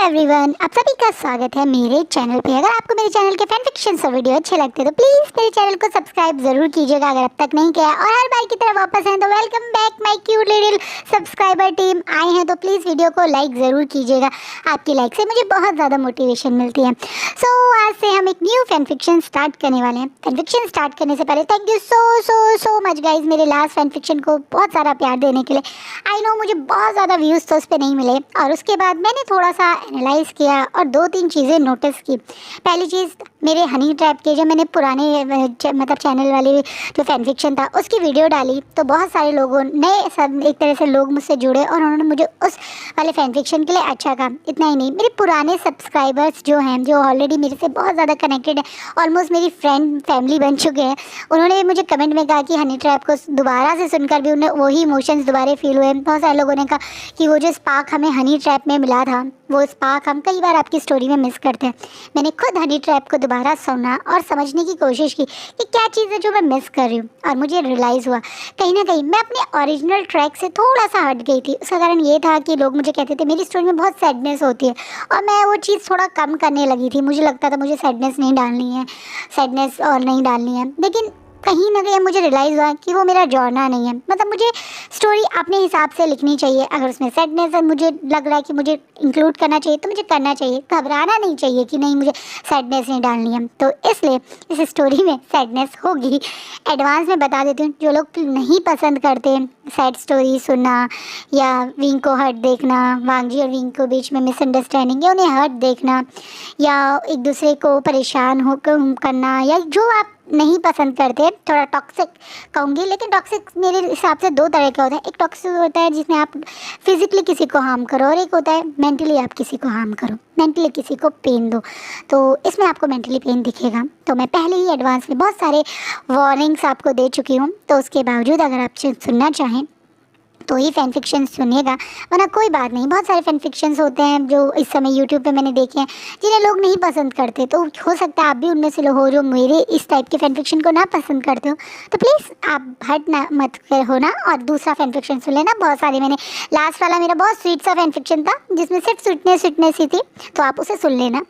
Everyone, आप सभी का स्वागत है मेरे चैनल पे। अगर आपको मेरे चैनल के फैन फिक्शन और वीडियो अच्छे लगते हैं तो प्लीज़ मेरे चैनल को सब्सक्राइब जरूर कीजिएगा अगर अब तक नहीं किया है। और हर बार की तरह वापस हैं तो welcome back my cute little subscriber team. आए हैं तो प्लीज़ वीडियो को लाइक ज़रूर कीजिएगा, आपकी लाइक से मुझे बहुत ज़्यादा मोटिवेशन मिलती है। सो आज से हम एक न्यू फैन फिक्शन स्टार्ट करने वाले हैं। फैन फिक्शन स्टार्ट करने से पहले thank you so much guys मेरे लास्ट फैन फिक्शन को बहुत सारा प्यार देने के लिए। आई नो मुझे बहुत ज़्यादा व्यूज़ तो उस पर नहीं मिले, और उसके बाद मैंने थोड़ा सा एनालाइज किया और 2-3 चीज़ें नोटिस की। पहली चीज़, मेरे हनी ट्रैप के जो मैंने पुराने मतलब चैनल वाले जो फैन फिक्शन था उसकी वीडियो डाली तो बहुत सारे लोगों ने सब एक तरह से लोग मुझसे जुड़े और उन्होंने मुझे उस वाले फैन फिक्शन के लिए अच्छा कहा। इतना ही नहीं, मेरे पुराने सब्सक्राइबर्स जो हैं, जो ऑलरेडी मेरे से बहुत ज़्यादा कनेक्टेड है, ऑलमोस्ट मेरी फ्रेंड फैमिली बन चुके हैं, उन्होंने मुझे कमेंट में कहा कि हनी ट्रैप को दोबारा से सुनकर भी उन्हें वही इमोशंस दोबारा फील हुए। बहुत सारे लोगों ने कहा कि वो जो स्पार्क हमें हनी ट्रैप में मिला था वो स्पार्क हम कई बार आपकी स्टोरी में मिस करते हैं। मैंने खुद हनी ट्रैप को दोबारा सुना और समझने की कोशिश की कि क्या चीज़ है जो मैं मिस कर रही हूँ, और मुझे रियलाइज़ हुआ कहीं ना कहीं मैं अपने ओरिजिनल ट्रैक से थोड़ा सा हट गई थी। उसका कारण ये था कि लोग मुझे कहते थे मेरी स्टोरी में बहुत सैडनेस होती है, और मैं वो चीज़ थोड़ा कम करने लगी थी। मुझे लगता था मुझे सैडनेस नहीं डालनी है, सैडनेस और नहीं डालनी है, लेकिन कहीं ना कहीं मुझे रियलाइज़ हुआ कि वो मेरा जॉनर नहीं है। मतलब मुझे स्टोरी अपने हिसाब से लिखनी चाहिए। अगर उसमें सैडनेस है, मुझे लग रहा है कि मुझे इंक्लूड करना चाहिए तो मुझे करना चाहिए, घबराना नहीं चाहिए कि नहीं मुझे सैडनेस नहीं डालनी है। तो इसलिए इस स्टोरी में सैडनेस होगी। एडवांस में बता देती हूँ, जो लोग नहीं पसंद करते सैड स्टोरी सुनना या विंग को हर्ट देखना, वांगजी और विंग को बीच में मिसअंडरस्टैंडिंग या उन्हें हर्ट देखना या एक दूसरे को परेशान होकर करना, या जो आप नहीं पसंद करते, थोड़ा टॉक्सिक कहूँगी, लेकिन टॉक्सिक मेरे हिसाब से 2 तरह का होता है। एक टॉक्सिक होता है जिसमें आप फिजिकली किसी को हार्म करो, और एक होता है मेंटली आप किसी को हार्म करो, मेंटली किसी को पेन दो। तो इसमें आपको मेंटली पेन दिखेगा। तो मैं पहले ही एडवांस में बहुत सारे वार्निंग्स आपको दे चुकी हूँ, तो उसके बावजूद अगर आप सुनना चाहें तो ही फैन फिक्शन सुनिएगा, वरना कोई बात नहीं। बहुत सारे फैन फिक्शंस होते हैं जो इस समय यूट्यूब पे मैंने देखे हैं जिन्हें लोग नहीं पसंद करते, तो हो सकता है आप भी उनमें से लोग हो जो मेरे इस टाइप के फैन फिक्शन को ना पसंद करते हो। तो प्लीज़ आप हट ना मत हो ना, और दूसरा फैन फिक्शन सुन लेना। बहुत सारे मैंने लास्ट वाला मेरा बहुत स्वीट सा फैन फिक्शन था जिसमें सिर्फ स्वीटनेस ही थी, तो आप उसे सुन लेना,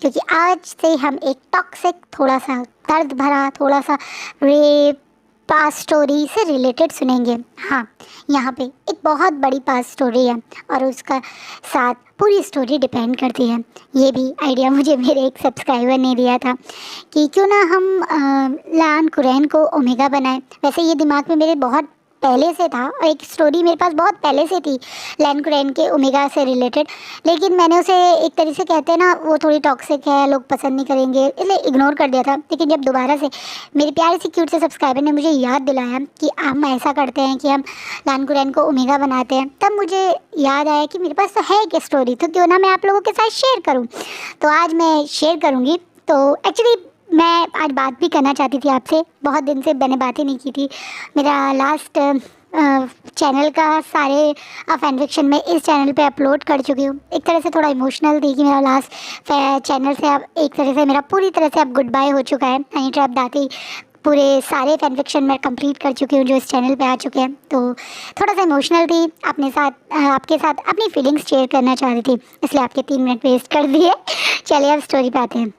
क्योंकि आज से हम एक टॉक्सिक, थोड़ा सा दर्द भरा, थोड़ा सा रेप पास्ट स्टोरी से रिलेटेड सुनेंगे। हाँ, यहाँ पे एक बहुत बड़ी पास्ट स्टोरी है और उसका साथ पूरी स्टोरी डिपेंड करती है। ये भी आइडिया मुझे मेरे एक सब्सक्राइबर ने दिया था कि क्यों ना हम लान कुरैन को ओमेगा बनाएं। वैसे ये दिमाग में मेरे बहुत पहले से था, और एक स्टोरी मेरे पास बहुत पहले से थी लैन कुरैन के ओमेगा से रिलेटेड, लेकिन मैंने उसे एक तरह से कहते हैं ना, वो थोड़ी टॉक्सिक है, लोग पसंद नहीं करेंगे, इसलिए इग्नोर कर दिया था। लेकिन जब दोबारा से मेरे प्यारे से क्यूट से सब्सक्राइबर ने मुझे याद दिलाया कि हम ऐसा करते हैं कि हम लैन कुरैन को ओमेगा बनाते हैं, तब मुझे याद आया कि मेरे पास तो है एक स्टोरी, तो क्यों ना मैं आप लोगों के साथ शेयर करूँ। तो आज मैं शेयर करूँगी। तो एक्चुअली मैं आज बात भी करना चाहती थी आपसे, बहुत दिन से मैंने बातें नहीं की थी। मेरा लास्ट चैनल का सारे फैन फिक्शन में इस चैनल पे अपलोड कर चुकी हूँ। एक तरह से थोड़ा इमोशनल थी कि मेरा लास्ट चैनल से अब एक तरह से मेरा पूरी तरह से अब गुड बाय हो चुका है। हनी ट्रैप दाती पूरे सारे फैन फिक्शन मैं कंप्लीट कर चुकी हूँ जो इस चैनल पे आ चुके हैं। तो थोड़ा सा इमोशनल थी, अपने साथ आपके साथ अपनी फीलिंग्स शेयर करना चाह रही थी, इसलिए आपके 3 मिनट वेस्ट कर दिए। चलिए अब स्टोरी पे आते हैं।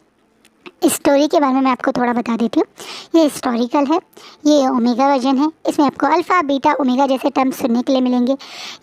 इस स्टोरी के बारे में मैं आपको थोड़ा बता देती हूँ। ये हिस्टोरिकल है, ये ओमेगा वर्जन है। इसमें आपको अल्फ़ा बीटा ओमेगा जैसे टर्म्स सुनने के लिए मिलेंगे।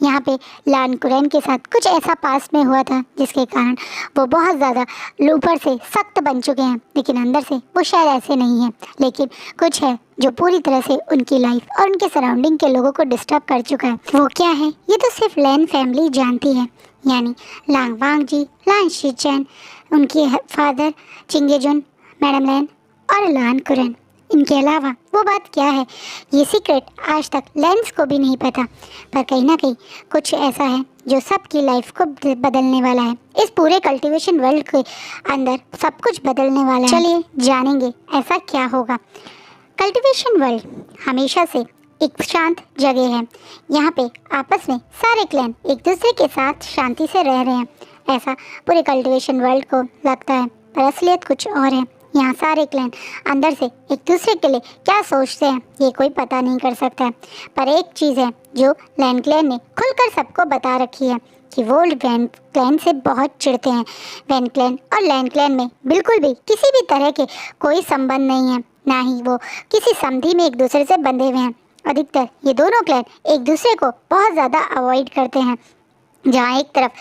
यहाँ पे लान कुरैन के साथ कुछ ऐसा पास्ट में हुआ था जिसके कारण वो बहुत ज़्यादा ऊपर से सख्त बन चुके हैं, लेकिन अंदर से वो शायद ऐसे नहीं हैं। लेकिन कुछ है जो पूरी तरह से उनकी लाइफ और उनके सराउंडिंग के लोगों को डिस्टर्ब कर चुका है। वो क्या है ये तो सिर्फ लैन फैमिली जानती है, यानी लांग वांगजी, लान शिचैन, उनके फादर चिंगेजुन, मैडम लैन और लान कुरैन। इनके अलावा वो बात क्या है ये सीक्रेट आज तक लैंस को भी नहीं पता, पर कहीं ना कहीं कुछ ऐसा है जो सबकी लाइफ को बदलने वाला है। इस पूरे कल्टीवेशन वर्ल्ड के अंदर सब कुछ बदलने वाला है। चलिए जानेंगे ऐसा क्या होगा। कल्टीवेशन वर्ल्ड हमेशा से एक शांत जगह है। यहाँ पे आपस में सारे क्लैन एक दूसरे के साथ शांति से रह रहे हैं, ऐसा पूरे कल्टीवेशन वर्ल्ड को लगता है, पर असलियत कुछ और है। यहाँ सारे क्लैन अंदर से एक दूसरे के लिए क्या सोचते हैं ये कोई पता नहीं कर सकता है। पर एक चीज़ है जो लैन क्लैन ने खुलकर सबको बता रखी है कि वो वैन क्लैन से बहुत चिढ़ते हैं। वैन क्लैन और लैन क्लैन में बिल्कुल भी किसी भी तरह के कोई संबंध नहीं है, ना ही वो किसी संधि में एक दूसरे से बंधे हुए हैं। अधिकतर ये दोनों क्लैन एक दूसरे को बहुत ज़्यादा अवॉइड करते हैं। जहाँ एक तरफ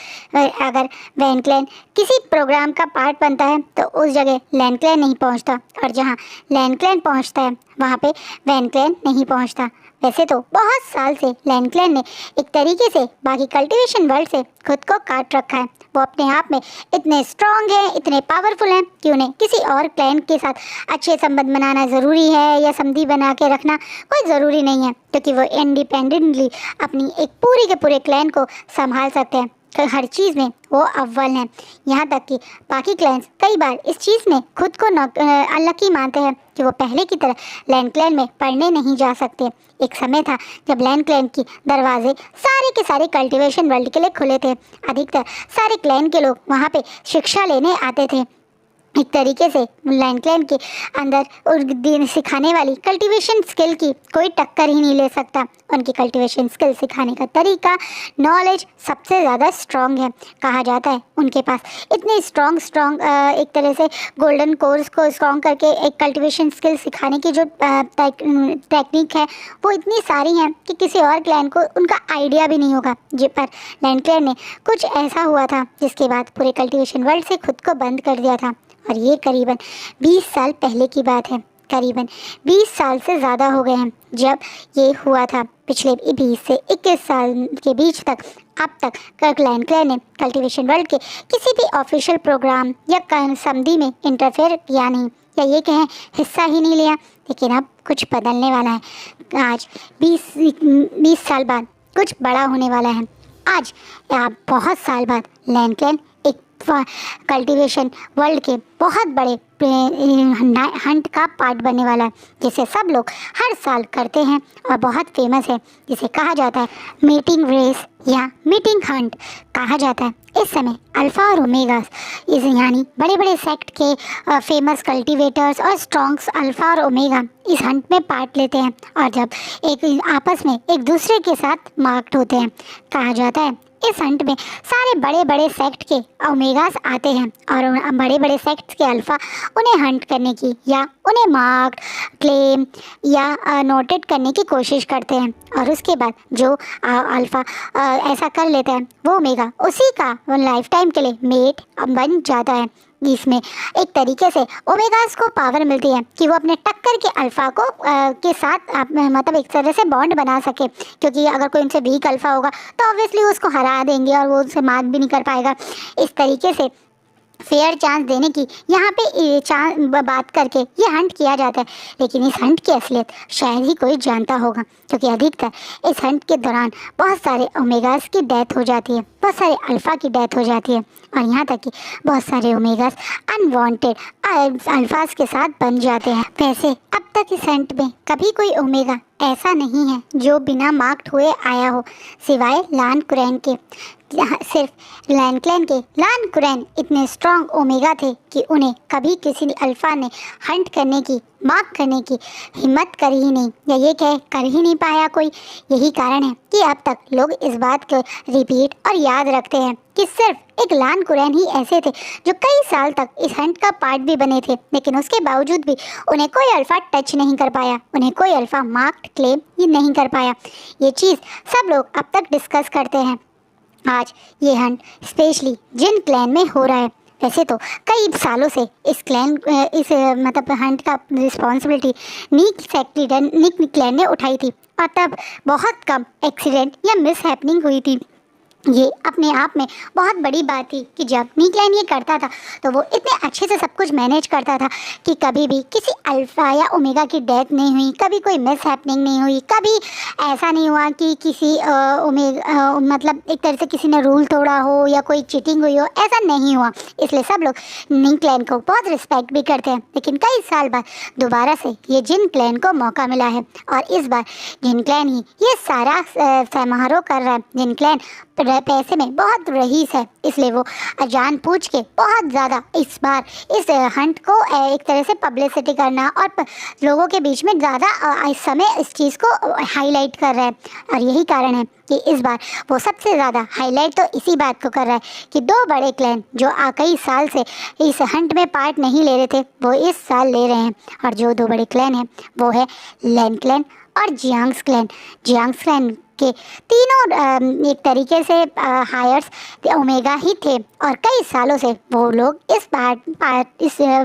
अगर वैन क्लैन किसी प्रोग्राम का पार्ट बनता है तो उस जगह लैन क्लैन नहीं पहुँचता, और जहाँ लैन क्लैन पहुँचता है वहाँ पे वैन क्लैन नहीं पहुँचता। वैसे तो बहुत साल से लैन क्लैन ने एक तरीके से बाकी कल्टीवेशन वर्ल्ड से खुद को काट रखा है। वो अपने आप में इतने स्ट्रॉन्ग हैं, इतने पावरफुल हैं कि उन्हें किसी और क्लैन के साथ अच्छे संबंध बनाना ज़रूरी है या संधि बना के रखना कोई ज़रूरी नहीं है, क्योंकि वो इंडिपेंडेंटली अपनी एक पूरी के पूरे क्लैन को संभाल सकते हैं। तो हर चीज़ में वो अव्वल हैं। यहाँ तक कि बाकी क्लैन्स कई बार इस चीज़ में खुद को अनलकी मानते हैं कि वो पहले की तरह लैन क्लैन में पढ़ने नहीं जा सकते। एक समय था जब लैन क्लैन की दरवाजे सारे के सारे कल्टीवेशन वर्ल्ड के लिए खुले थे। अधिकतर सारे क्लैन के लोग वहाँ पे शिक्षा लेने आते थे। एक तरीके से लैन क्लैन के अंदर सिखाने वाली कल्टीवेशन स्किल की कोई टक्कर ही नहीं ले सकता। उनकी कल्टीवेशन स्किल सिखाने का तरीका, नॉलेज सबसे ज़्यादा स्ट्रॉन्ग है। कहा जाता है उनके पास इतने स्ट्रॉन्ग एक तरह से गोल्डन कोर्स को स्ट्रॉन्ग करके एक कल्टीवेशन स्किल सिखाने की जो टेक्निक है वो इतनी सारी हैं कि किसी और क्लैन को उनका आइडिया भी नहीं होगा। जी पर लैन क्लैन ने कुछ ऐसा हुआ था जिसके बाद पूरे कल्टीवेशन वर्ल्ड से खुद को बंद कर दिया था। और ये करीबन 20 साल पहले की बात है। करीबन 20 साल से ज़्यादा हो गए हैं जब ये हुआ था। पिछले 20 से 21 साल के बीच तक अब तक लैन क्लैन ने कल्टीवेशन वर्ल्ड के किसी भी ऑफिशियल प्रोग्राम या संधि में इंटरफेयर किया नहीं, या ये कहें हिस्सा ही नहीं लिया। लेकिन अब कुछ बदलने वाला है। आज 20 साल बाद कुछ बड़ा होने वाला है। आज या बहुत साल बाद लैन क्लैन एक कल्टीवेशन वर्ल्ड के बहुत बड़े हंट का पार्ट बनने वाला है, जिसे सब लोग हर साल करते हैं और बहुत फेमस है, जिसे कहा जाता है मीटिंग रेस या मीटिंग हंट कहा जाता है। इस समय अल्फ़ा और ओमेगास इस यानी बड़े बड़े सेक्ट के फेमस कल्टीवेटर्स और स्ट्रॉन्ग्स अल्फ़ा और ओमेगा इस हंट में पार्ट लेते हैं, और जब एक आपस में एक दूसरे के साथ मार्क्ड होते हैं। कहा जाता है इस हंट में सारे बड़े बड़े सेक्ट के ओमेगास आते हैं और बड़े बड़े सेक्ट्स के अल्फ़ा उन्हें हंट करने की या उन्हें मार्क क्लेम या नोटेड करने की कोशिश करते हैं, और उसके बाद जो अल्फ़ा ऐसा कर लेता है वो ओमेगा उसी का लाइफ टाइम के लिए मेट बन जाता है। इसमें एक तरीके से ओमेगास को पावर मिलती है कि वो अपने टक्कर के अल्फ़ा को के साथ मतलब एक तरह से बॉन्ड बना सके, क्योंकि अगर कोई उनसे वीक अल्फ़ा होगा तो ऑब्वियसली उसको हरा देंगे और वो उससे मात भी नहीं कर पाएगा। इस तरीके से फेयर चांस देने की यहाँ पे बात करके ये हंट किया जाता है। लेकिन इस हंट की असलियत शायद ही कोई जानता होगा, क्योंकि अधिकतर इस हंट के दौरान बहुत सारे ओमेगास की डेथ हो जाती है, बहुत सारे अल्फ़ा की डेथ हो जाती है, और यहाँ तक कि बहुत सारे ओमेगास अनवांटेड अल्फ़ाज के साथ बन जाते हैं। वैसे अब तक इस हंट में कभी कोई ओमेगा ऐसा नहीं है जो बिना मार्क्ड हुए आया हो, सिवाय लान कुरैन के। सिर्फ लैन क्लैन के लान कुरैन इतने स्ट्रॉन्ग ओमेगा थे कि उन्हें कभी किसी अल्फ़ा ने हंट करने की, मार्क करने की हिम्मत कर ही नहीं, या ये कह कर ही नहीं पाया कोई। यही कारण है कि अब तक लोग इस बात को रिपीट और याद रखते हैं कि सिर्फ एक लान कुरैन ही ऐसे थे जो कई साल तक इस हंट का पार्ट भी बने थे, लेकिन उसके बावजूद भी उन्हें कोई अल्फ़ा टच नहीं कर पाया, उन्हें कोई अल्फ़ा मार्क्ड क्लेम ही नहीं कर पाया। ये चीज़ सब लोग अब तक डिस्कस करते हैं। आज ये हंट स्पेशली जिन क्लैन में हो रहा है। वैसे तो कई सालों से इस मतलब हंट का रिस्पॉन्सिबिलिटी निक क्लैन ने उठाई थी, और तब बहुत कम एक्सीडेंट या मिस हैपनिंग हुई थी। ये अपने आप में बहुत बड़ी बात थी कि जब निक क्लैन ये करता था तो वो इतने अच्छे से सब कुछ मैनेज करता था कि कभी भी किसी अल्फ़ा या ओमेगा की डेथ नहीं हुई, कभी कोई मिस हैपनिंग नहीं हुई, कभी ऐसा नहीं हुआ कि किसी मतलब एक तरह से किसी ने रूल तोड़ा हो या कोई चीटिंग हुई हो, ऐसा नहीं हुआ। इसलिए सब लोग निक क्लैन को बहुत रिस्पेक्ट भी करते हैं। लेकिन कई साल बाद दोबारा से ये जिन क्लैन को मौका मिला है, और इस बार जिन क्लैन ही ये सारा समारोह कर रहा है। जिन क्लैन पैसे में बहुत रईस है, इसलिए वो जान पूछ के बहुत ज़्यादा इस बार इस हंट को एक तरह से पब्लिसिटी करना और लोगों के बीच में ज़्यादा इस समय इस चीज़ को हाईलाइट कर रहा है। और यही कारण है कि इस बार वो सबसे ज़्यादा हाईलाइट तो इसी बात को कर रहा है कि दो बड़े क्लैन जो कई साल से इस हंट में पार्ट नहीं ले रहे थे वो इस साल ले रहे हैं। और जो दो बड़े क्लैन हैं वो है लैन क्लैन और जियांग्स क्लैन। जियांग्स क्लैन के तीनों एक तरीके से हायर्स ओमेगा ही थे और कई सालों से वो लोग इस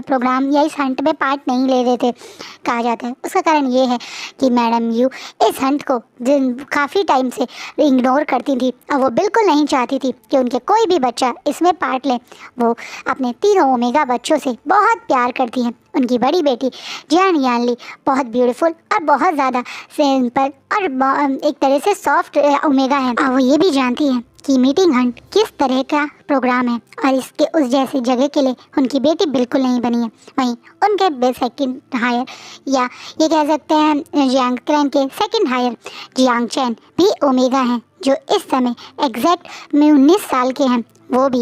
प्रोग्राम या इस हंट में पार्ट नहीं ले रहे थे कहा जाता है। उसका कारण ये है कि मैडम यू इस हंट को काफ़ी टाइम से इग्नोर करती थी और वो बिल्कुल नहीं चाहती थी कि उनके कोई भी बच्चा इसमें पार्ट ले। वो अपने तीनों ओमेगा बच्चों से बहुत प्यार करती हैं। उनकी बड़ी बेटी जियान यानली बहुत ब्यूटीफुल और बहुत ज़्यादा सिंपल और एक तरह से सॉफ्ट ओमेगा है। और वो ये भी जानती हैं कि मीटिंग हंट किस तरह का प्रोग्राम है और इसके उस जैसी जगह के लिए उनकी बेटी बिल्कुल नहीं बनी है। वहीं उनके सेकंड हायर या ये कह सकते हैं जियांग क्लैन के सेकंड हायर जियांग चैन भी ओमेगा हैं जो इस समय एग्जैक्ट में 19 साल के हैं। वो भी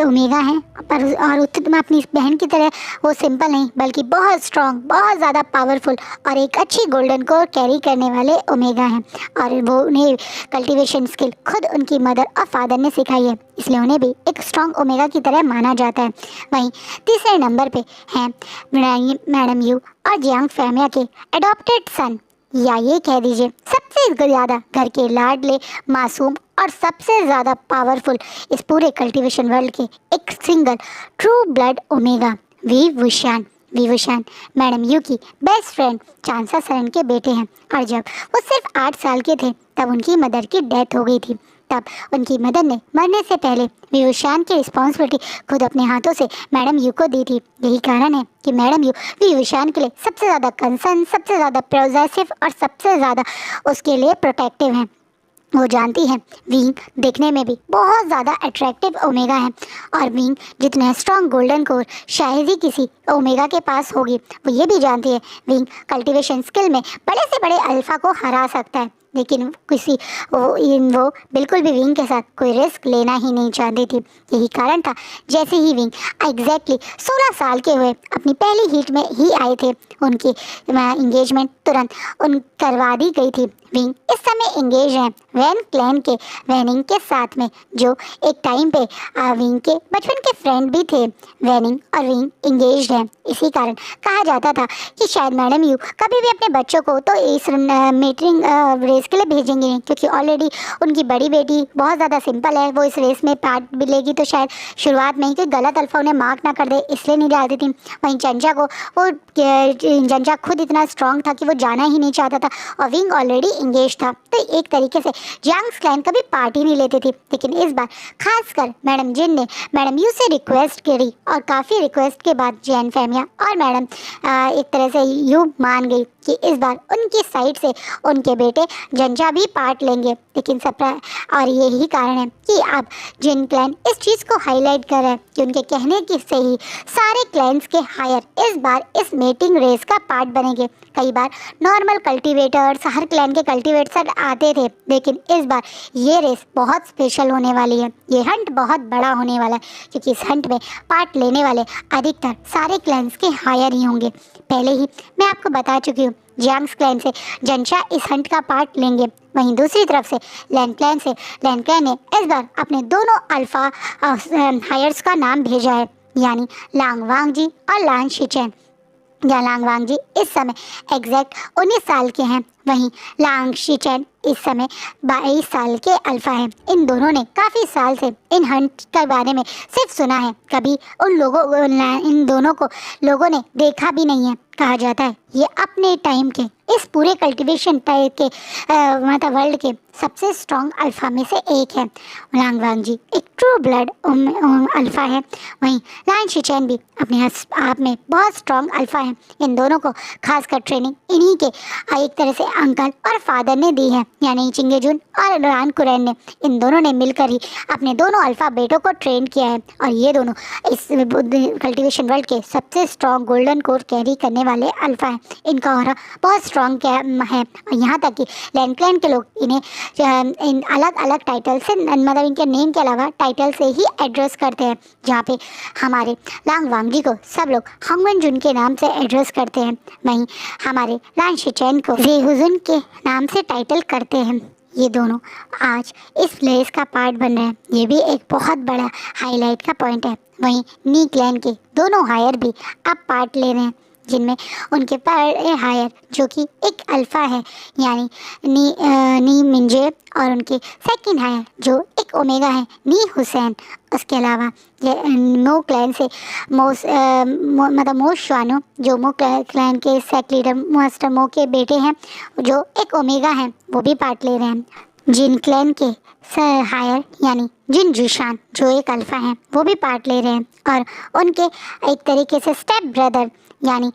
ओमेगा हैं पर और उत्तम अपनी बहन की तरह वो सिंपल नहीं बल्कि बहुत स्ट्रॉन्ग, बहुत ज़्यादा पावरफुल और एक अच्छी गोल्डन को कैरी करने वाले ओमेगा हैं। और वो उन्हें कल्टीवेशन स्किल खुद उनकी मदर और फादर ने सिखाई है, इसलिए उन्हें भी एक स्ट्रॉन्ग ओमेगा की तरह माना जाता है। वहीं तीसरे नंबर पे हैं मैडम यू और जियांग फैमिया के एडॉप्टेड सन या ये कह दीजिए सबसे ज़्यादा घर के लाडले, मासूम और सबसे ज़्यादा पावरफुल इस पूरे कल्टीवेशन वर्ल्ड के एक single true blood omega Wei Wuxian madam Yu की बेस्ट फ्रेंड चांसा सरन के बेटे हैं। और जब वो सिर्फ 8 साल के थे तब उनकी मदर की डेथ हो गई थी। तब उनकी मदर ने मरने से पहले विवशान की रिस्पॉन्सिबिलिटी खुद अपने हाथों से मैडम यू को दी थी। यही कारण है कि मैडम यू विवशान के लिए सबसे ज़्यादा कंसर्न, सबसे ज़्यादा प्रोजेसिव और सबसे ज़्यादा उसके लिए प्रोटेक्टिव हैं। वो जानती हैं विंग देखने में भी बहुत ज़्यादा अट्रैक्टिव ओमेगा है और विंग जितने स्ट्रॉन्ग गोल्डन कोर शायद ही किसी ओमेगा के पास होगी। वो ये भी जानती है विंग कल्टीवेशन स्किल में बड़े से बड़े अल्फ़ा को हरा सकता है, लेकिन वो बिल्कुल भी विंग के साथ कोई रिस्क लेना ही नहीं चाहती थी। यही कारण था जैसे ही विंग एग्जैक्टली 16 साल के हुए अपनी पहली हीट में ही आए थे उनकी इंगेजमेंट तुरंत करवा दी गई थी। विंग इस समय इंगेज हैं वैन क्लैन के वैनिंग के साथ में जो एक टाइम पे विंग के बचपन के फ्रेंड भी थे। वैनिंग और विंग इंगेज हैं, इसी कारण कहा जाता था कि शायद मैडम यू कभी भी अपने बच्चों को तो इस मीटिंग रेस के लिए भेजेंगे नहीं, क्योंकि ऑलरेडी उनकी बड़ी बेटी बहुत ज़्यादा सिंपल है। वो इस रेस में पार्ट भी लेगी तो शायद शुरुआत में ही कोई गलत अल्फा उन्हें मार्क ना कर दे, इसलिए नहीं डालती थी। वहीं जंजा को जंजा खुद इतना स्ट्रॉन्ग था कि वो जाना ही नहीं चाहता था और विंग ऑलरेडी इंगेज था, तो एक तरीके से जियांग क्लैन कभी पार्टी नहीं लेती थी। लेकिन इस बार खासकर मैडम जिन ने मैडम यू से रिक्वेस्ट करी और काफ़ी रिक्वेस्ट के बाद जैन फैमिया और मैडम एक तरह से यू मान गई कि इस बार उनकी साइड से उनके बेटे जंजा भी पार्ट लेंगे। लेकिन और यही कारण है कि अब जिन क्लैन इस चीज़ को हाईलाइट कर रहे हैं कि उनके कहने की से ही सारे क्लैंस के हायर इस बार इस मेटिंग रेस का पार्ट बनेंगे। कई बार नॉर्मल कल्टीवेटर्स हर क्लैन के कल्टीवेटर्स आते थे, लेकिन इस बार ये रेस बहुत स्पेशल होने वाली है। ये हंट बहुत बड़ा होने वाला है क्योंकि इस हंट में पार्ट लेने वाले अधिकतर सारे क्लैंस के हायर ही होंगे। पहले ही मैं आपको बता चुकी हूँ जियांग क्लैन से जंशा इस हंट का पार्ट लेंगे। वहीं दूसरी तरफ से लैन क्लैन ने इस बार अपने दोनों अल्फा हायर्स का नाम भेजा है, यानी लांग वांग जी और लान शिचैन। लांग वांग जी इस समय एग्जैक्ट 19 साल के हैं, वहीं लांग शिचैन इस समय 22 साल के अल्फा हैं। इन दोनों ने काफ़ी साल से इन हंट के बारे में सिर्फ सुना है, कभी इन दोनों को लोगों ने देखा भी नहीं है। कहा जाता है ये अपने टाइम के इस पूरे कल्टीवेशन टाइप के मतलब वर्ल्ड के सबसे स्ट्रॉन्ग अल्फा में से एक है। लांग वांग जी एक ट्रू ब्लड अल्फा है, वहीं लान शिचैन भी अपने आप में बहुत स्ट्रॉन्ग अल्फा है। इन दोनों को खासकर ट्रेनिंग इन्हीं के एक तरह से अंकल और फादर ने दी है, यानी चिंगेजुन और लान कुरैन ने। इन दोनों ने मिलकर ही अपने दोनों अल्फा बेटों को ट्रेन किया है और ये दोनों इस कल्टीवेशन वर्ल्ड के सबसे स्ट्रॉन्ग गोल्डन कोर कैरी करने वाले अल्फा हैं। इनका ऑरा बहुत स्ट्रॉन्ग है और यहाँ तक कि लैंड क्लैन के लोग इन्हें इन अलग अलग टाइटल से, मतलब इनके नेम के अलावा टाइटल से ही एड्रेस करते हैं। जहाँ पे हमारे लांग वांगजी को सब लोग हंगवन जुन के नाम से एड्रेस करते हैं, वहीं हमारे लान शिचैन को जेहुजुन के नाम से टाइटल करते हैं। ये दोनों आज इस प्लेस का पार्ट बन रहे हैं, ये भी एक बहुत बड़ा हाईलाइट का पॉइंट है। वहीं नी क्लैन के दोनों हायर भी अब पार्ट ले रहे हैं, जिनमें उनके पहले हायर जो कि एक अल्फ़ा है यानी नी मिंजे, और उनके सेकंड हायर जो एक ओमेगा है नी हुसैन। उसके अलावा मो क्लैन से मतलब मो श्वानो जो मो क्लैन के सेक लीडर मास्टर मो के बेटे हैं जो एक ओमेगा हैं, वो भी पार्ट ले रहे हैं। जिन क्लैन के हायर यानी जिन जुशान जो एक अल्फ़ा हैं वो भी पार्ट ले रहे हैं, और उनके एक तरीके से स्टेप ब्रदर यानी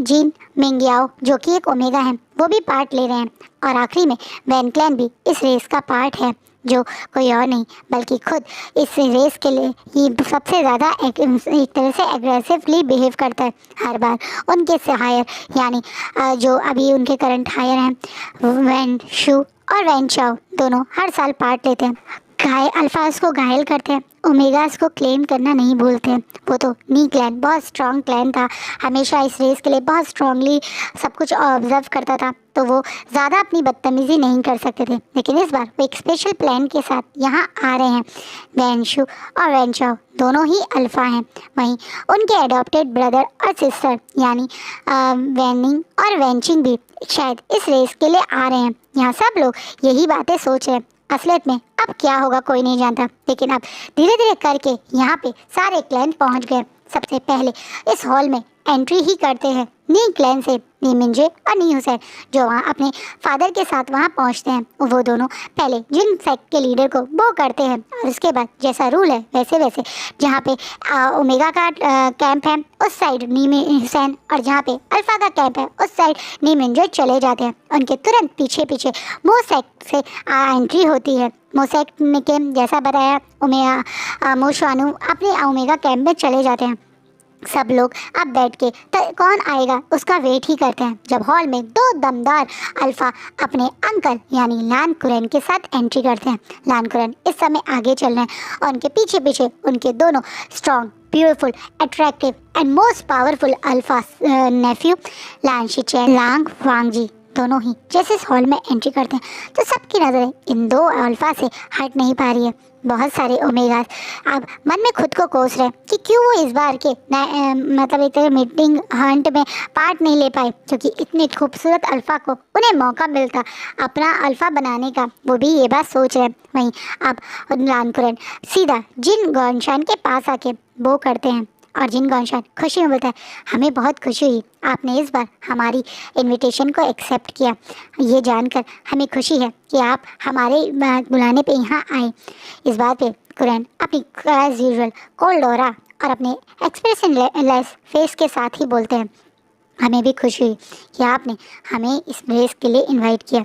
जिन मिंगयाओ जो कि एक ओमेगा है वो भी पार्ट ले रहे हैं। और आखिरी में वैन क्लैन भी इस रेस का पार्ट है, जो कोई और नहीं बल्कि खुद इस रेस के लिए ही सबसे ज़्यादा एक तरह से एग्रेसिवली बिहेव करता है। हर बार उनके से हायर यानी जो अभी उनके करंट हायर हैं वैन शू और वैन चाओ दोनों हर साल पार्ट लेते हैं। अल्फाज को घायल करते हैं, ओमेगास को क्लेम करना नहीं भूलते हैं। वो तो नी क्लैन बहुत स्ट्रॉन्ग क्लैन था, हमेशा इस रेस के लिए बहुत स्ट्रांगली सब कुछ ऑब्जर्व करता था, तो वो ज़्यादा अपनी बदतमीज़ी नहीं कर सकते थे। लेकिन इस बार वो एक स्पेशल प्लान के साथ यहाँ आ रहे हैं। वैनशु और वैनचाओ दोनों ही अल्फ़ा हैं, वहीं उनके एडॉप्टेड ब्रदर और सिस्टर यानी वैनिंग और वैनचिंग भी शायद इस रेस के लिए आ रहे हैं। यहाँ सब लोग यही बातें सोच रहे हैं। असलियत में अब क्या होगा कोई नहीं जानता, लेकिन अब धीरे धीरे करके यहाँ पे सारे क्लैन पहुँच गए। सबसे पहले इस हॉल में एंट्री ही करते हैं नी क्लैन से नी मिंजे और नी हुसैन, जो वहाँ अपने फादर के साथ वहाँ पहुँचते हैं। वो दोनों पहले जिन सेक्ट के लीडर को वो करते हैं, और उसके बाद जैसा रूल है वैसे वैसे जहाँ पे ओमेगा का कैंप है उस साइड नी हुसैन, और जहाँ पे अल्फ़ा का कैंप है उस साइड नी मिंजे चले जाते हैं। उनके तुरंत पीछे पीछे मो सेक्ट से एंट्री होती है। मो सेक्ट के जैसा बताया मो श्वानु अपने ओमेगा कैंप में चले जाते हैं। सब लोग अब बैठ के कौन आएगा उसका वेट ही करते हैं, जब हॉल में दो दमदार अल्फ़ा अपने अंकल यानी लान कुरैन के साथ एंट्री करते हैं। लान कुरैन इस समय आगे चल रहे हैं और उनके पीछे पीछे उनके दोनों strong, beautiful, attractive and most powerful alpha nephew Lan Xichen Lan Wangji दोनों ही जैसे इस हॉल में एंट्री करते हैं तो सबकी नज़रें इन दो अल्फ़ा से हट नहीं पा रही है। बहुत सारे ओमेगास अब मन में खुद को कोस रहे हैं कि क्यों वो इस बार के मतलब एक तरह मीटिंग हंट में पार्ट नहीं ले पाए, क्योंकि इतने खूबसूरत अल्फ़ा को उन्हें मौका मिलता अपना अल्फ़ा बनाने का, वो भी ये बात सोच रहे हैं। वहीं अब लान कुरैन सीधा जिन गौनशान के पास आके वो करते हैं, और जिन गौनशान खुशी में बोलता है हमें बहुत खुशी हुई आपने इस बार हमारी इनविटेशन को एक्सेप्ट किया, ये जानकर हमें खुशी है कि आप हमारे बुलाने पे यहाँ आए। इस बात पे कुरैन अपनी एज यूजुअल कोल्ड ऑरा और अपने एक्सप्रेशन लेस फेस के साथ ही बोलते हैं हमें भी खुशी हुई कि आपने हमें इस रेस के लिए इनवाइट किया।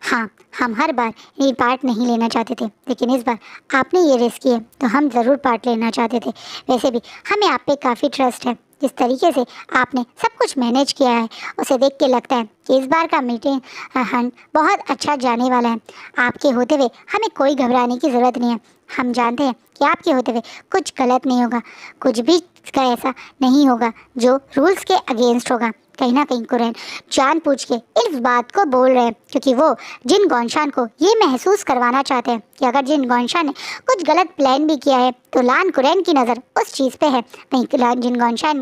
हाँ, हम हर बार ये पार्ट नहीं लेना चाहते थे, लेकिन इस बार आपने ये रेस की है तो हम ज़रूर पार्ट लेना चाहते थे। वैसे भी हमें आप पे काफ़ी ट्रस्ट है, जिस तरीके से आपने सब कुछ मैनेज किया है उसे देख के लगता है कि इस बार का मीटिंग हंट बहुत अच्छा जाने वाला है। आपके होते हुए हमें कोई घबराने की ज़रूरत नहीं है। हम जानते हैं कि आपके होते हुए कुछ गलत नहीं होगा, कुछ भी का ऐसा नहीं होगा जो रूल्स के अगेंस्ट होगा। कहीं ना कहीं कुरैन जानबूझ के इस बात को बोल रहे हैं क्योंकि वो जिन गौनशान को ये महसूस करवाना चाहते हैं कि अगर जिन गौनशान ने कुछ गलत प्लान भी किया है तो लान कुरैन की नज़र उस चीज़ पे है। वहीं जिन गौनशान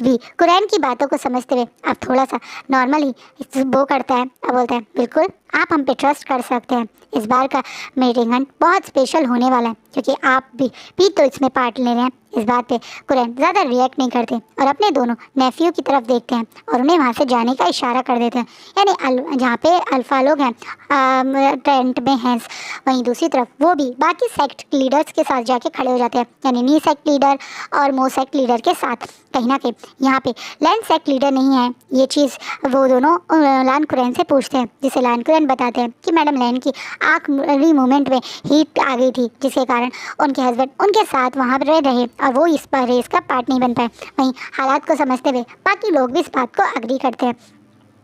भी कुरैन की बातों को समझते हुए अब थोड़ा सा नॉर्मली वो करता है, अब बोलता है बिल्कुल आप हम पे ट्रस्ट कर सकते हैं। इस बार का मीटिंग हंट बहुत स्पेशल होने वाला है क्योंकि आप भी तो इसमें पार्ट ले रहे हैं। इस बात पे कुरैन ज़्यादा रिएक्ट नहीं करते और अपने दोनों नेफ्यू की तरफ देखते हैं और और उन्हें वहाँ से जाने का इशारा कर देते हैं। यानी जहाँ पे अल्फ़ा लोग हैं टेंट में हैं, वहीं दूसरी तरफ वो भी बाकी सेक्ट लीडर्स के साथ जाके खड़े हो जाते हैं, यानी नी सेक्ट लीडर और मो सेक्ट लीडर के साथ। कहीं ना कहीं यहाँ पे लैंड सेक्ट लीडर नहीं है, ये चीज़ वो दोनों लान कुरैन से पूछते हैं, जिसे लान कुरैन बताते हैं कि मैडम लैन की आखिरी मोमेंट में हीट आ गई थी, जिसके कारण उनके हस्बैंड उनके साथ वहाँ पर रहे और वो इस पर रेस का पार्ट नहीं बन पाए। वहीं हालात को समझते हुए बाकी लोग भी इस बात को अग्री करते हैं।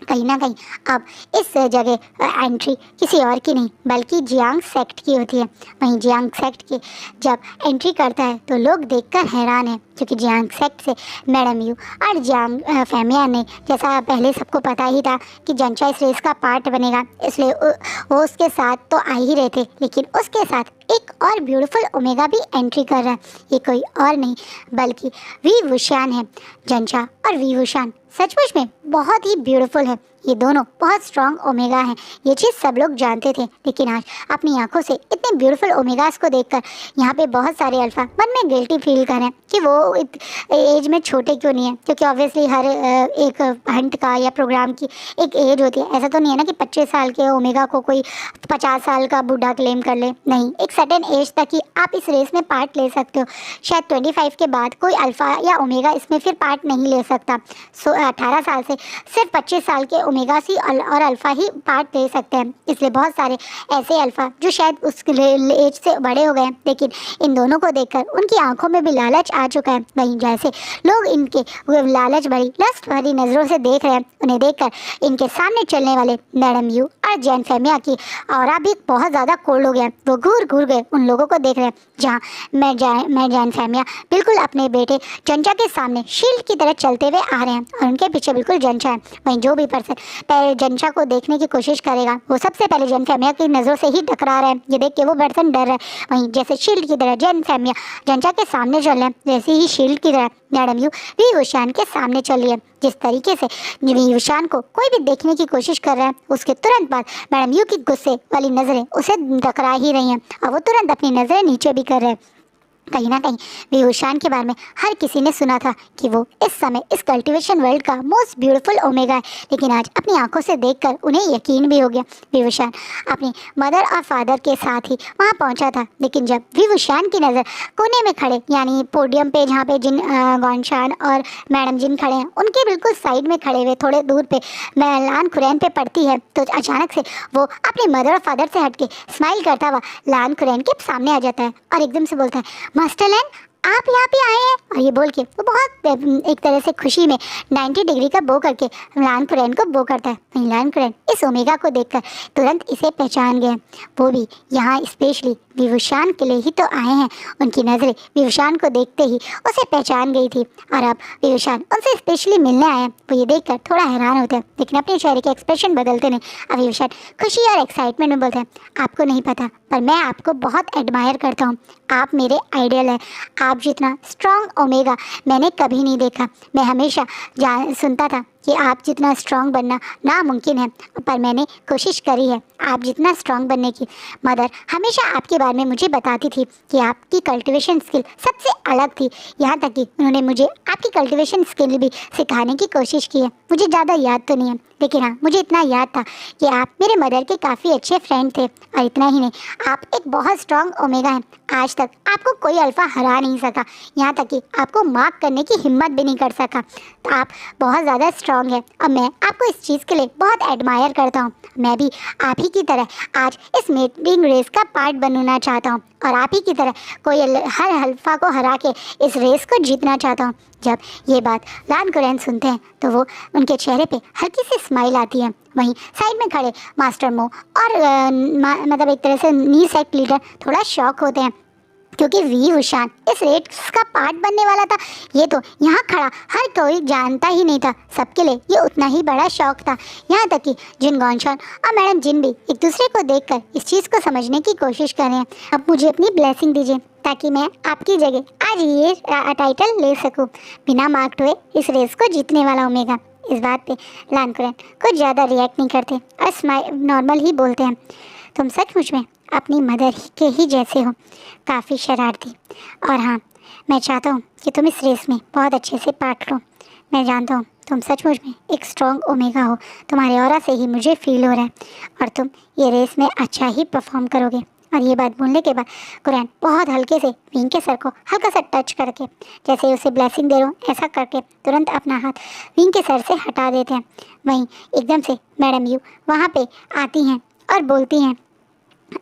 कहीं ना कहीं अब इस जगह एंट्री किसी और की नहीं बल्कि जियांग सेक्ट की होती है। वहीं जियांग सेक्ट की जब एंट्री करता है तो लोग देखकर हैरान हैं, क्योंकि जियांग सेक्ट से मैडम यू और जियांग फैमिया ने, जैसा पहले सबको पता ही था कि जंचा इस रेस का पार्ट बनेगा, इसलिए वो उसके साथ तो आ ही रहे थे, लेकिन उसके साथ एक और ब्यूटीफुल ओमेगा भी एंट्री कर रहा है। ये कोई और नहीं बल्कि वी वुशान है। जंचा और वी वुशान सचमुच में बहुत ही ब्यूटीफुल है। ये दोनों बहुत स्ट्रॉन्ग ओमेगा हैं, ये चीज़ सब लोग जानते थे, लेकिन आज अपनी आंखों से इतने ब्यूटीफुल ओमेगास को देखकर यहाँ पे बहुत सारे अल्फ़ा मन में गिल्टी फील कर रहे हैं कि वो एज में छोटे क्यों नहीं है, क्योंकि ऑब्वियसली हर एक हंट का या प्रोग्राम की एक एज होती है। ऐसा तो नहीं है ना कि 25 साल के ओमेगा को कोई 50 साल का बूढ़ा क्लेम कर ले, नहीं, एक सर्टेन एज तक ही आप इस रेस में पार्ट ले सकते हो। शायद 25 के बाद कोई अल्फ़ा या ओमेगा इसमें फिर पार्ट नहीं ले सकता। 18 साल से सिर्फ 25 साल के ओमेगा सी और अल्फ़ा ही पार्ट ले सकते हैं। इसलिए बहुत सारे ऐसे अल्फ़ा जो शायद उस एज से बड़े हो गए, लेकिन इन दोनों को देखकर उनकी आंखों में भी लालच आ चुका है। वहीं जैसे लोग इनके लालच भरी लस्ट भरी नज़रों से देख रहे हैं, उन्हें देखकर इनके सामने चलने वाले मैडम यू और जैन फेमिया की और भी बहुत ज़्यादा कोल्ड हो गया। वो घूर घूर गए उन लोगों को देख रहे हैं, जहाँ मैं जैन फेमिया बिल्कुल अपने बेटे जंचा के सामने शील्ड की तरह चलते हुए आ रहे हैं और उनके पीछे बिल्कुल जंचा है। वहीं जो भी पर्सन पहले जंचा को देखने की कोशिश करेगा वो सबसे पहले जैन फेमिया की नज़रों से ही टकरा रहा है। ये देख के वो पर्सन डर रहा है। वहीं जैसे शील्ड की तरह जैन फेमिया जंचा के सामने चल रहे हैं, वैसे ही शील्ड की तरह मैडम यू वी वुशान के सामने चल रही है। जिस तरीके से वी वुशान को कोई भी देखने की कोशिश कर रहा है, उसके तुरंत बाद मैडम यू की गुस्से वाली नज़रें उसे टकरा ही रही हैं और वो तुरंत अपनी नज़रें नीचे भी कर रहे हैं। कहीं ना कहीं वी वुशान के बारे में हर किसी ने सुना था कि वो इस समय इस कल्टीवेशन वर्ल्ड का मोस्ट ब्यूटीफुल ओमेगा है, लेकिन आज अपनी आंखों से देखकर उन्हें यकीन भी हो गया। वी वुशान अपनी मदर और फादर के साथ ही वहां पहुंचा था, लेकिन जब वी वुशान की नज़र कोने में खड़े यानी पोडियम पे जहाँ पे जिन गॉनशान और मैडम जिन खड़े हैं उनके बिल्कुल साइड में खड़े हुए थोड़े दूर पे लान कुरैन पे पड़ती है, तो अचानक से वो अपनी मदर और फादर से हटके स्माइल करता हुआ लान कुरैन के सामने आ जाता है और एकदम से बोलता है, मास्टर लैन आप यहाँ पे आए हैं। और ये बोल के वो बहुत एक तरह से खुशी में 90 डिग्री का बो करके लान कुरैन को बो करता है। वहीं लान कुरैन इस ओमेगा को देखकर तुरंत इसे पहचान गए, वो भी यहाँ स्पेशली वी वुशान के लिए ही तो आए हैं। उनकी नज़रें वी वुशान को देखते ही उसे पहचान गई थी और अब वी वुशान उनसे स्पेशली मिलने आए हैं। वो ये देखकर थोड़ा हैरान होते हैं, लेकिन अपने चेहरे के एक्सप्रेशन बदलते नहीं। अब वी वुशान खुशी और एक्साइटमेंट में बोलते हैं, आपको नहीं पता पर मैं आपको बहुत एडमायर करता हूँ, आप मेरे आइडियल हैं। आप जितना स्ट्रॉन्ग ओमेगा मैंने कभी नहीं देखा। मैं हमेशा सुनता था कि आप जितना स्ट्रॉन्ग बनना नामुमकिन है, पर मैंने कोशिश करी है आप जितना स्ट्रॉन्ग बनने की। मदर हमेशा आपके बारे में मुझे बताती थी कि आपकी कल्टीवेशन स्किल सबसे अलग थी, यहाँ तक कि उन्होंने मुझे आपकी कल्टीवेशन स्किल भी सिखाने की कोशिश की है। मुझे ज़्यादा याद तो नहीं है, लेकिन हाँ मुझे इतना याद था कि आप मेरे मदर के काफ़ी अच्छे फ्रेंड थे। और इतना ही नहीं, आप एक बहुत स्ट्रॉन्ग ओमेगा हैं। आज तक आपको कोई अल्फ़ा हरा नहीं सका, यहाँ तक कि आपको मार्क करने की हिम्मत भी नहीं कर सका। तो आप बहुत ज़्यादा स्ट्रॉन्ग है और मैं आपको इस चीज़ के लिए बहुत एडमायर करता हूँ। मैं भी आप ही की तरह आज इस मेटिंग रेस का पार्ट बनना चाहता हूँ और आप ही की तरह कोई हर अल्फ़ा को हरा के इस रेस को जीतना चाहता हूँ। जब ये बात लान कुरैन सुनते हैं तो वो उनके चेहरे पे हल्की सी स्माइल आती है। वहीं साइड में खड़े मास्टर मो और मतलब एक तरह से नी सेक्ट लीडर थोड़ा शॉक होते हैं, क्योंकि वी वुशान इस रेस का पार्ट बनने वाला था। ये तो यहाँ खड़ा हर कोई जानता ही नहीं था। सबके लिए ये उतना ही बड़ा शौक था, यहाँ तक कि जिन गॉनशान और मैडम जिन भी एक दूसरे को देखकर इस चीज़ को समझने की कोशिश कर रहे हैं। अब मुझे अपनी ब्लेसिंग दीजिए ताकि मैं आपकी जगह आज ये टाइटल ले सकूँ, बिना मार्क्ड हुए इस रेस को जीतने वाला ओमेगा। इस बात पे लान कुरैन कुछ ज़्यादा रिएक्ट नहीं करते और स्माइल नॉर्मल ही बोलते हैं, तुम सचमुच में अपनी मदर के ही जैसे हो, काफ़ी शरारती। और हाँ, मैं चाहता हूँ कि तुम इस रेस में बहुत अच्छे से पार्ट लो। मैं जानता हूँ तुम सचमुच में एक स्ट्रॉन्ग ओमेगा हो। तुम्हारे ऑरा से ही मुझे फील हो रहा है और तुम ये रेस में अच्छा ही परफॉर्म करोगे। और ये बात बोलने के बाद कुरैन बहुत हल्के से विंग के सर को हल्का सा टच करके, जैसे उसे ब्लेसिंग दे रहा हूँ ऐसा करके, तुरंत अपना हाथ विंग के सर से हटा देते हैं। वहीं एकदम से मैडम यू वहाँ पे आती हैं और बोलती हैं,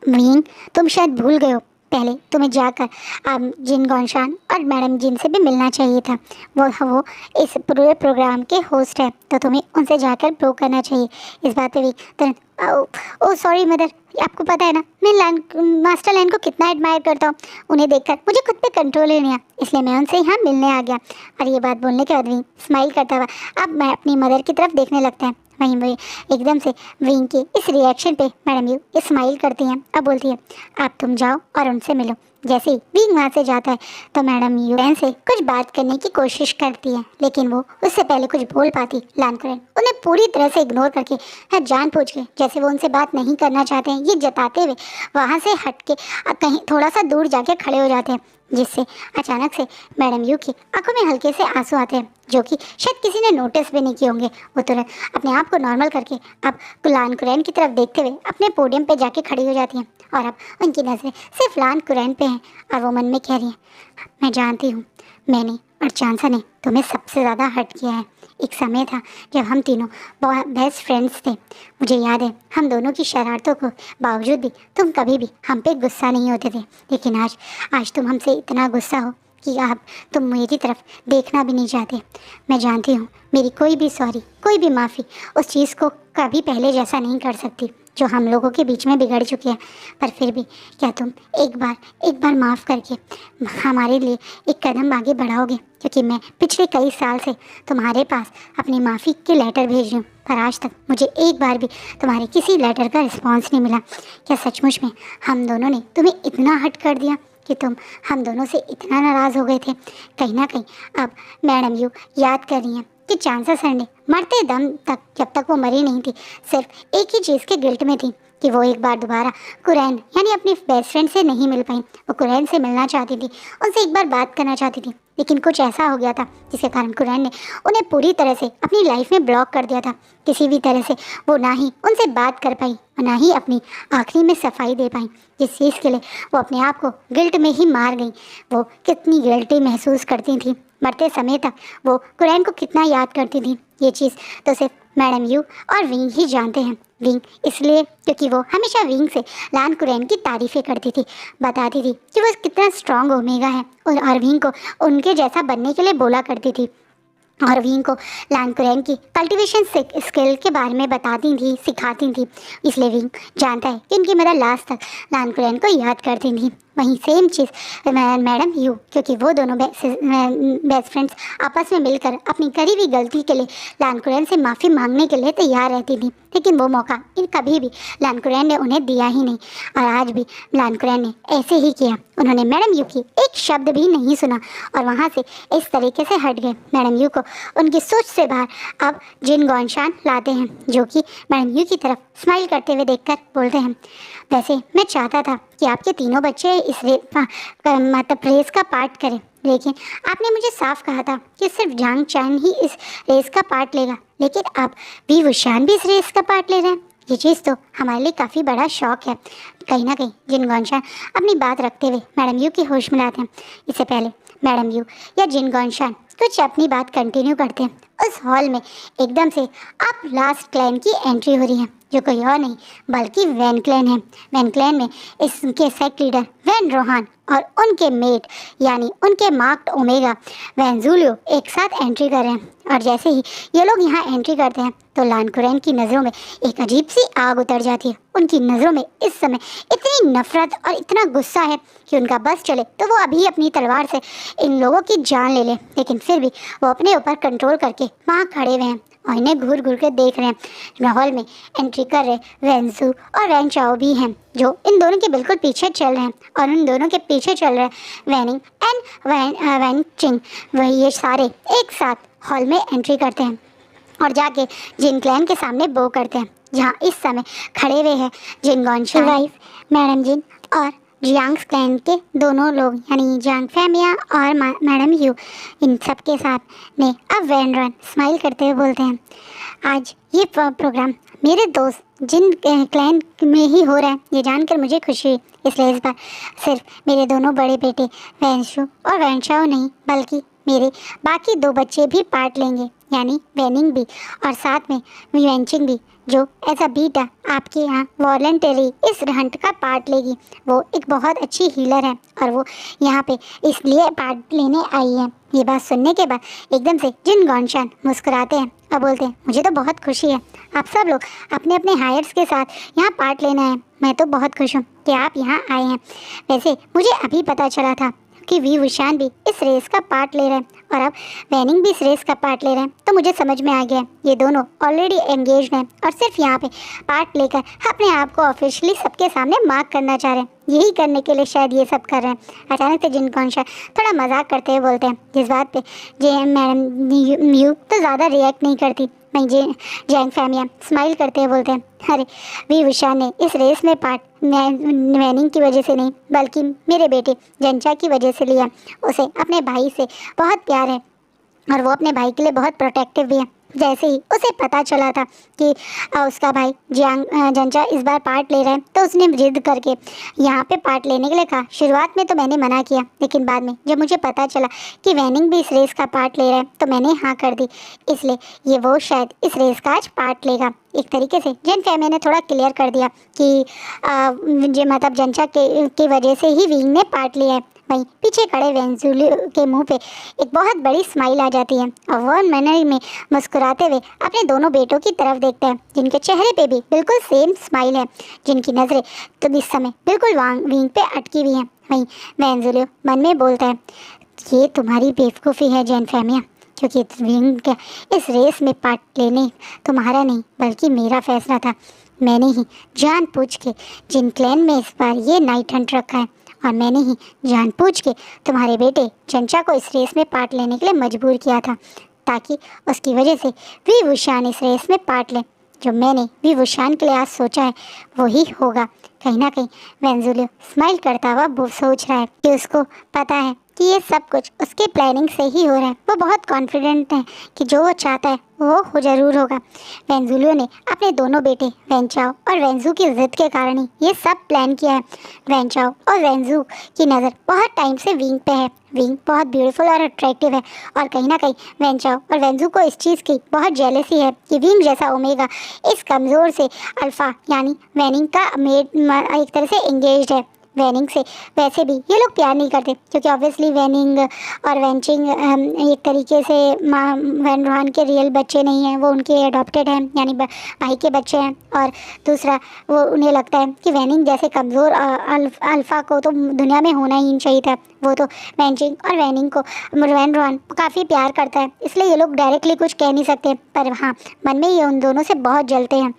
विंग तुम शायद भूल गए हो, पहले तुम्हें जाकर जिन गौनशान और मैडम जिन से भी मिलना चाहिए था। वो इस पूरे प्रोग्राम के होस्ट है, तो तुम्हें उनसे जाकर प्रो करना चाहिए। इस बात पे भी तुरंत ओ सॉरी मदर, आपको पता है ना मैं मास्टर लाइन को कितना एडमायर करता हूँ। उन्हें देखकर मुझे खुद पे कंट्रोल ही नहीं आया, इसलिए मैं उनसे यहाँ मिलने आ गया। और ये बात बोलने के बाद विंग स्माइल करता हुआ अब मैं अपनी मदर की तरफ देखने लगता है। वहीं वही एकदम से विंग के इस रिएक्शन पे मैडम यू स्माइल करती हैं। अब बोलती है, अब तुम जाओ और उनसे मिलो। जैसे ही विंग वहाँ से जाता है तो मैडम यू लैन से कुछ बात करने की कोशिश करती है, लेकिन वो उससे पहले कुछ बोल पाती लान कुरैन उन्हें पूरी तरह से इग्नोर करके जान पूछ के, जैसे वो उनसे बात नहीं करना चाहते हैं ये जताते हुए वहाँ से हट के कहीं थोड़ा सा दूर जाके खड़े हो जाते हैं, जिससे अचानक से मैडम यू की आंखों में हल्के से आंसू आते हैं, जो कि शायद किसी ने नोटिस भी नहीं किए होंगे। वो तुरंत अपने आप को नॉर्मल करके अब लान कुरैन की तरफ देखते हुए अपने पोडियम पे जाके खड़ी हो जाती हैं और अब उनकी नज़रें सिर्फ लान कुरैन पे हैं और वो मन में कह रही हैं, मैं जानती हूँ मैंने और चांसा ने तुम्हें सबसे ज़्यादा हर्ट किया है। एक समय था जब हम तीनों बेस्ट फ्रेंड्स थे। मुझे याद है हम दोनों की शरारतों को बावजूद भी तुम कभी भी हम पे गुस्सा नहीं होते थे, लेकिन आज तुम हमसे इतना गुस्सा हो कि आप तुम मेरी तरफ देखना भी नहीं चाहते। मैं जानती हूँ मेरी कोई भी सॉरी, कोई भी माफ़ी उस चीज़ को कभी पहले जैसा नहीं कर सकती जो हम लोगों के बीच में बिगड़ चुकी है, पर फिर भी क्या तुम एक बार माफ़ करके हमारे लिए एक कदम आगे बढ़ाओगे? क्योंकि मैं पिछले कई साल से तुम्हारे पास अपनी माफ़ी के लेटर भेज रही हूँ, पर आज तक मुझे एक बार भी तुम्हारे किसी लेटर का रिस्पॉन्स नहीं मिला। क्या सचमुच में हम दोनों ने तुम्हें इतना हर्ट कर दिया कि तुम हम दोनों से इतना नाराज़ हो गए थे? कहीं ना कहीं अब मैडम यू याद कर रही हैं कि चांसा सर ने मरते दम तक, जब तक वो मरी नहीं थी, सिर्फ एक ही चीज़ के गिल्ट में थी कि वो एक बार दोबारा कुरैन यानी अपनी बेस्ट फ्रेंड से नहीं मिल पाई। वो कुरैन से मिलना चाहती थी, उनसे एक बार बात करना चाहती थी, लेकिन कुछ ऐसा हो गया था जिसके कारण कुरैन ने उन्हें पूरी तरह से अपनी लाइफ में ब्लॉक कर दिया था। किसी भी तरह से वो ना ही उनसे बात कर पाई और ना ही अपनी आखिरी में सफाई दे पाई, जिस चीज़ के लिए वो अपने आप को गिल्ट में ही मार गई। वो कितनी गिल्टी महसूस करती थी, मरते समय तक वो कुरैन को कितना याद करती थी, ये चीज़ तो सिर्फ मैडम यू और विंग ही जानते हैं। विंग इसलिए क्योंकि वो हमेशा विंग से लान कुरैन की तारीफ़ें करती थी, बताती थी कि वो कितना स्ट्रॉन्ग ओमेगा है, और विंग को उनके जैसा बनने के लिए बोला करती थी। और विंग को लान कुरैन की कल्टीवेशन स्किल के बारे में बताती थी, सिखाती थी। इसलिए विंग जानता है कि उनकी मदर लास्ट तक लान कुरैन को याद करती थी। वहीं सेम चीज़ मैडम यू, क्योंकि वो दोनों बेस्ट फ्रेंड्स आपस में मिलकर अपनी करी हुई गलती के लिए लान कुरैन से माफ़ी मांगने के लिए तैयार रहती थी, लेकिन वो मौका कभी भी लान कुरैन ने उन्हें दिया ही नहीं। और आज भी लान कुरैन ने ऐसे ही किया। उन्होंने मैडम यू की एक शब्द भी नहीं सुना और वहाँ से इस तरीके से हट गए। मैडम यू को उनकी सोच से बाहर अब जिन गौनशान लाते हैं, जो कि मैडम यू की तरफ स्माइल करते हुए देखकर बोलते हैं, वैसे मैं चाहता था कि आपके तीनों बच्चे इस मतलब रेस का पार्ट करें, लेकिन आपने मुझे साफ कहा था कि सिर्फ जांग चैन ही इस रेस का पार्ट लेगा, लेकिन अब वी वुशान भी इस रेस का पार्ट ले रहे हैं। ये चीज़ तो हमारे लिए काफ़ी बड़ा शौक है। कहीं ना कहीं जिन गौनशान अपनी बात रखते हुए मैडम यू की होश में लाते हैं। इससे पहले मैडम यू या जिन गौनशान कुछ अपनी बात कंटिन्यू करते हैं, उस हॉल में एकदम से अब लास्ट क्लैन की एंट्री हो रही है, जो कोई और नहीं बल्कि वैन क्लैन है। वैन क्लैन में इसके सेक्ट लीडर वैन रोहान और उनके मेट यानी उनके मार्क्ड ओमेगा वैन जूलियो एक साथ एंट्री कर रहे हैं। और जैसे ही ये लोग यहाँ एंट्री करते हैं तो लान कुरैन की नज़रों में एक अजीब सी आग उतर जाती है। उनकी नज़रों में इस समय इतनी नफरत और इतना गुस्सा है कि उनका बस चले तो वो अभी अपनी तलवार से इन लोगों की जान ले लें, लेकिन फिर भी वो अपने ऊपर कंट्रोल करके वहाँ खड़े हुए हैं और इन्हें घूर घूर के देख रहे हैं। माहौल में एंट्री कर रहे वैनसू और वैन चाओ भी हैं, जो इन दोनों के बिल्कुल पीछे चल रहे हैं, और उन दोनों के पीछे चल रहे हैं वैनिंग एंड वैन चिंग। वही ये सारे एक साथ हॉल में एंट्री करते हैं और जाके जिन क्लैन के सामने बो करते हैं, जहाँ इस समय खड़े हुए हैं जिन गौनशान वाइफ मैडम जिन और जियांग्स क्लैन के दोनों लोग यानी जियांग फैमिया और मैडम यू, इन सब के साथ ने अब वैनरन स्माइल करते हुए बोलते हैं, आज ये प्रोग्राम मेरे दोस्त जिन क्लैन में ही हो रहा है ये जानकर मुझे खुशी हुई। इसलिए इस बार सिर्फ मेरे दोनों बड़े बेटे वैनशु और वैनशाओ नहीं बल्कि मेरे बाकी 2 बच्चे भी पार्ट लेंगे, यानी वैनिंग भी और साथ में वेंचिंग भी, जो एज अ बीटा आपके यहाँ वॉलंटरी इस हंट का पार्ट लेगी। वो एक बहुत अच्छी हीलर है और वो यहाँ पे इसलिए पार्ट लेने आई है। ये बात सुनने के बाद एकदम से जिन गॉनशान मुस्कुराते हैं और बोलते हैं, मुझे तो बहुत खुशी है, आप सब लोग अपने अपने हायर्स के साथ यहाँ पार्ट लेना है। मैं तो बहुत खुश हूँ कि आप यहाँ आए हैं। वैसे मुझे अभी पता चला था कि वी विशान भी इस रेस का पार्ट ले रहे हैं और अब वैनिंग भी इस रेस का पार्ट ले रहे हैं, तो मुझे समझ में आ गया ये दोनों ऑलरेडी एंगेज्ड हैं और सिर्फ यहाँ पे पार्ट लेकर अपने आप को ऑफिशियली सबके सामने मार्क करना चाह रहे हैं। यही करने के लिए शायद ये सब कर रहे हैं। अचानक से जिन कौनशा थोड़ा मजाक करते हुए बोलते हैं, जिस बात पे मैडम यू तो ज़्यादा रिएक्ट नहीं करती। मैं जियांग फैमिया स्माइल करते हुए बोलते हैं, अरे वी विशान ने इस रेस में पार्ट वैनिंग की वजह से नहीं बल्कि मेरे बेटे जंचा की वजह से लिया। उसे अपने भाई से बहुत प्यार है और वो अपने भाई के लिए बहुत प्रोटेक्टिव भी है। जैसे ही उसे पता चला था कि उसका भाई जंचा इस बार पार्ट ले रहा है तो उसने जिद करके यहाँ पे पार्ट लेने के लिए कहा। शुरुआत में तो मैंने मना किया, लेकिन बाद में जब मुझे पता चला कि वैनिंग भी इस रेस का पार्ट ले रहा है तो मैंने हाँ कर दी। इसलिए ये वो शायद इस रेस का आज पार्ट लेगा। एक तरीके से जिन फैमिली ने थोड़ा क्लियर कर दिया कि मतलब जंचा की वजह से ही विंग ने पार्ट लिया है। वहीं पीछे खड़े वेंजुली के मुंह पे एक बहुत बड़ी स्माइल आ जाती है और वह मैनर में मुस्कुराते हुए अपने दोनों बेटों की तरफ देखता है, जिनके चेहरे पे भी बिल्कुल सेम स्माइल है, जिनकी नज़रें तो इस समय बिल्कुल विंग पे अटकी हुई हैं। वहीं वेंजुली मन में बोलता है, ये तुम्हारी बेवकूफ़ी है जैन फैमिया, क्योंकि विंग के इस रेस में पार्ट लेने तुम्हारा नहीं बल्कि मेरा फैसला था। मैंने ही जानबूझ के जिन क्लैन में इस बार ये नाइट हंट रखा है और मैंने ही जानबूझ के तुम्हारे बेटे चंचा को इस रेस में पार्ट लेने के लिए मजबूर किया था, ताकि उसकी वजह से वी वुशान इस रेस में पार्ट ले। जो मैंने वी वुशान के लिए आज सोचा है वही होगा। कहीं ना कहीं वेंजुलियो स्माइल करता हुआ वो सोच रहा है कि उसको पता है कि ये सब कुछ उसके प्लानिंग से ही हो रहा है। वो बहुत कॉन्फिडेंट है कि जो वो चाहता है वो हो ज़रूर होगा। वेंजुलियो ने अपने दोनों बेटे वेंचाओ और वेंजू की ज़िद के कारण ही ये सब प्लान किया है। वेंचाओ और वेंजू की नज़र बहुत टाइम से विंग पे है। विंग बहुत ब्यूटीफुल और अट्रैक्टिव है और कहीं ना कहीं वेंचाओ और वेंजू को इस चीज़ की बहुत जेलसी है कि विंग जैसा ओमेगा इस कमज़ोर से अल्फ़ा यानी वैनिंग का एक तरह से एंगेज्ड है। वैनिंग से वैसे भी ये लोग प्यार नहीं करते, क्योंकि ऑब्वियसली वैनिंग और वेंचिंग एक तरीके से वैन रोहान के रियल बच्चे नहीं हैं, वो उनके अडॉप्टेड हैं यानी भाई के बच्चे हैं। और दूसरा वो उन्हें लगता है कि वैनिंग जैसे कमज़ोर अल्फ़ा को तो दुनिया में होना ही नहीं चाहिए था। वो तो वेंचिंग और वैनिंग को वैन रोहान काफ़ी प्यार करता है, इसलिए ये लोग डायरेक्टली कुछ कह नहीं सकते, पर हाँ मन में ये उन दोनों से बहुत जलते हैं।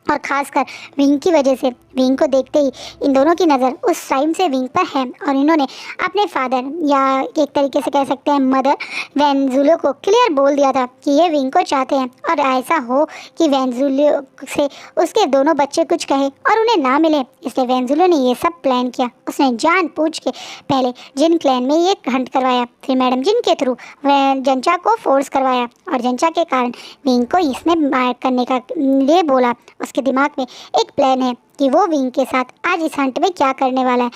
और ख़ासकर विंग की वजह से विंग को देखते ही इन दोनों की नज़र उस टाइम से विंग पर है और इन्होंने अपने फादर या एक तरीके से कह सकते हैं मदर वेंजुलियो को क्लियर बोल दिया था कि ये विंग को चाहते हैं और ऐसा हो कि वेंजुलियो से उसके दोनों बच्चे कुछ कहे और उन्हें ना मिले। इसलिए वेंजुलियो ने ये सब प्लान किया। उसने जानबूझ के पहले जिन क्लैन में ये हंट करवाया, फिर मैडम जिन के थ्रू जंचा को फोर्स करवाया और जंचा के कारण विंग को इसमें मार करने का लिए बोला। उसके दिमाग में एक प्लान है कि वो विंग के साथ आज इस हंट में क्या करने वाला है।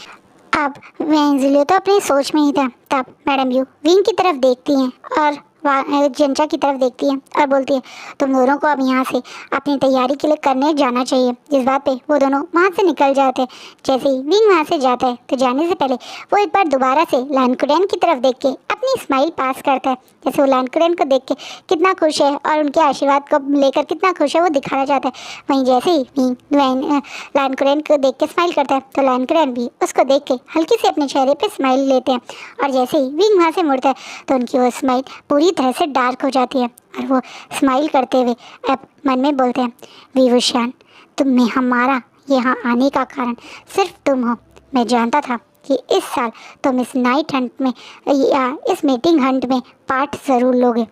अब वेंजुलियो तो अपनी सोच में ही था, तब मैडम यू विंग की तरफ देखती हैं और जंचा की तरफ देखती है और बोलती है, तुम दोनों को अब यहाँ से अपनी तैयारी के लिए करने जाना चाहिए। जिस बात पे वो दोनों वहाँ से निकल जाते हैं। जैसे ही विंग वहाँ से जाता है तो जाने से पहले वो एक बार दोबारा से लानकुडेन की तरफ देख के अपनी स्माइल पास करता है। जैसे वो लानकुडेन को देख के कितना खुश है और उनके आशीर्वाद को लेकर कितना खुश है वो दिखाना चाहता है। वहीं जैसे ही विंग लानकुडेन को देख के स्माइल करता है तो लानकुडेन भी उसको देख के हल्की से अपने चेहरे पर स्माइल लेते हैं और जैसे ही विंग वहाँ से मुड़ता है तो उनकी वो स्माइल पूरी तरह से डार्क हो जाती है और वो स्माइल करते हुए अब मन में बोलते हैं, वी वुशान, तुम्हें हमारा यहाँ आने का कारण सिर्फ तुम हो। मैं जानता था कि इस साल तुम इस नाइट हंट में या इस मीटिंग हंट में पार्ट ज़रूर लोगे।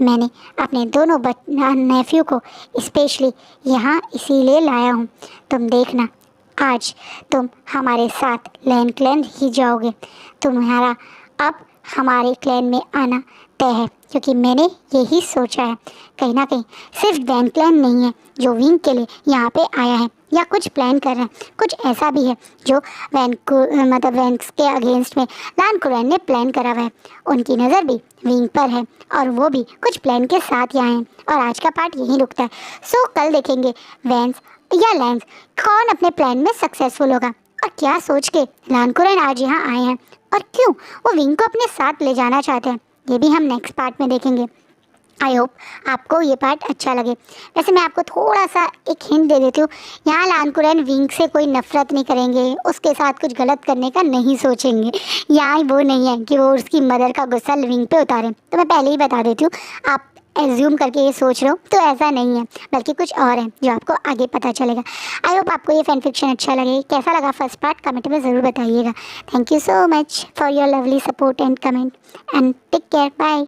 मैंने अपने दोनों नेफ्यू को स्पेशली यहाँ इसीलिए लाया हूँ। तुम देखना आज तुम हमारे साथ लैन क्लैन ही जाओगे। तुम्हारा अब हमारे क्लैन में आना तय है, क्योंकि मैंने यही सोचा है। कहीं ना कहीं सिर्फ वैन क्लैन नहीं है जो विंग के लिए यहाँ पे आया है या कुछ प्लान कर रहे हैं। कुछ ऐसा भी है जो वैंक्स के अगेंस्ट में लान कुरैन ने प्लान करा हुआ है। उनकी नज़र भी विंग पर है और वो भी कुछ प्लान के साथ यहाँ हैं। और आज का पार्ट यहीं रुकता है। सो कल देखेंगे वैंस या लैंस कौन अपने प्लान में सक्सेसफुल होगा और क्या सोच के लान कुरैन आज यहाँ आए हैं और क्यों वो विंग को अपने साथ ले जाना चाहते हैं। ये भी हम नेक्स्ट पार्ट में देखेंगे। आई होप आपको ये पार्ट अच्छा लगे। वैसे मैं आपको थोड़ा सा एक हिंट दे देती हूँ, यहाँ लान कुरैन विंग से कोई नफरत नहीं करेंगे, उसके साथ कुछ गलत करने का नहीं सोचेंगे। यहाँ वो नहीं है कि वो उसकी मदर का गुस्सा विंग पे उतारें। तो मैं पहले ही बता देती हूँ, आप एज्यूम करके ये सोच रहे हो तो ऐसा नहीं है, बल्कि कुछ और है जो आपको आगे पता चलेगा। आई होप आपको ये फैन फिक्शन अच्छा लगे। कैसा लगा फर्स्ट पार्ट कमेंट में ज़रूर बताइएगा। Thank you so much for your lovely support and comment and take care, bye.